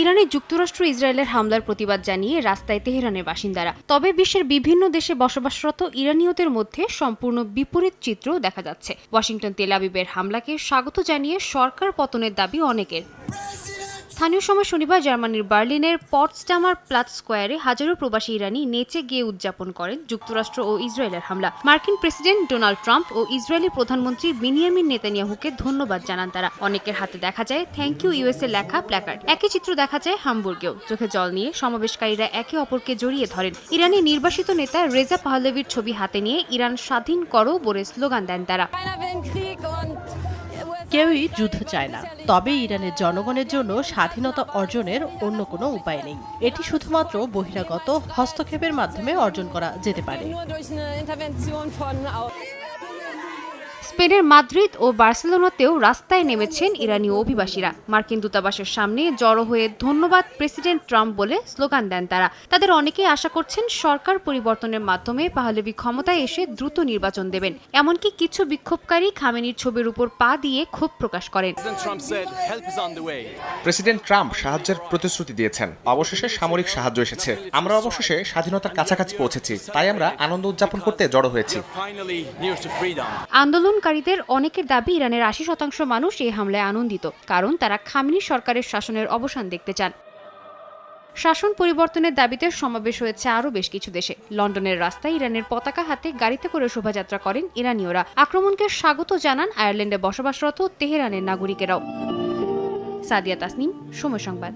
ইরানে যুক্তরাষ্ট্র ইসরায়েলের হামলার প্রতিবাদ জানিয়ে রাস্তায় তেহরানের বাসিন্দারা। তবে বিশ্বের বিভিন্ন দেশে বসবাসরত ইরানীয়দের মধ্যে সম্পূর্ণ বিপরীত চিত্র দেখা যাচ্ছে। ওয়াশিংটন তেল আবিবের হামলাকে স্বাগত জানিয়ে সরকার পতনের দাবি অনেকের। স্থানীয় সময় শনিবার জার্মানির বার্লিনের পটসডামার প্লাৎজ স্কয়ারে হাজারো প্রবাসী ইরানি নেচে গিয়ে উদযাপন করেন যুক্তরাষ্ট্র ও ইসরায়েলের হামলা। মার্কিন প্রেসিডেন্ট ডোনাল্ড ট্রাম্প ও ইসরায়েলি প্রধানমন্ত্রী বেনিয়ামিন নেতানিয়াহুকে ধন্যবাদ জানান তারা। অনেকের হাতে দেখা যায় থ্যাংক ইউ ইউএসএ লেখা প্ল্যাকার্ড। একই চিত্র দেখা যায় হামবুর্গেও। চোখে জল নিয়ে সমাবেশকারীরা একে অপরকে জড়িয়ে ধরেন। ইরানি নির্বাসিত নেতা রেজা পাহলেভির ছবি হাতে নিয়ে ইরান স্বাধীন করো বলে স্লোগান দেন তারা। কেউই যুদ্ধ চায় না, তবে ইরানের জনগণের জন্য স্বাধীনতা অর্জনের অন্য কোনো উপায় নেই। এটি শুধুমাত্র বহিরাগত হস্তক্ষেপের মাধ্যমে অর্জন করা যেতে পারে। স্পেনের মাদ্রিদ ও বার্সেলোনাতেও রাস্তায় নেমেছেন ইরানি অভিবাসীরা। মার্কিন দূতাবাসের সামনে জড়ো হয়ে ধন্যবাদ প্রেসিডেন্ট ট্রাম্প বলে স্লোগান দেন তারা। তাদের অনেকেই আশা করছেন সরকার পরিবর্তনের মাধ্যমে পাহলেভি ক্ষমতায় এসে দ্রুত নির্বাচন দেবেন। এমনকি কিছু বিক্ষোভকারী খামেনির ছবির উপর পা দিয়ে ক্ষোভ প্রকাশ করেন। প্রেসিডেন্ট ট্রাম্প সাহায্যের প্রতিশ্রুতি দিয়েছেন, অবশেষে সামরিক সাহায্য এসেছে। আমরা অবশেষে স্বাধীনতার কাছাকাছি পৌঁছেছি, তাই আমরা আনন্দ উদযাপন করতে জড়ো হয়েছি। আন্দোলনকারীদের অনেকের দাবি ইরানের ৮০% মানুষ এই হামলায় আনন্দিত, কারণ তারা খামেনি সরকারের শাসনের অবসান দেখতে চান। শাসন পরিবর্তনের দাবিতে সমাবেশ হয়েছে আরও বেশ কিছু দেশে। লন্ডনের রাস্তায় ইরানের পতাকা হাতে গাড়িতে করে শোভাযাত্রা করেন ইরানীয়রা। আক্রমণকে স্বাগত জানান আয়ারল্যান্ডে বসবাসরত তেহরানের নাগরিকেরাও। সাদিয়া তাসনিম, সময় সংবাদ।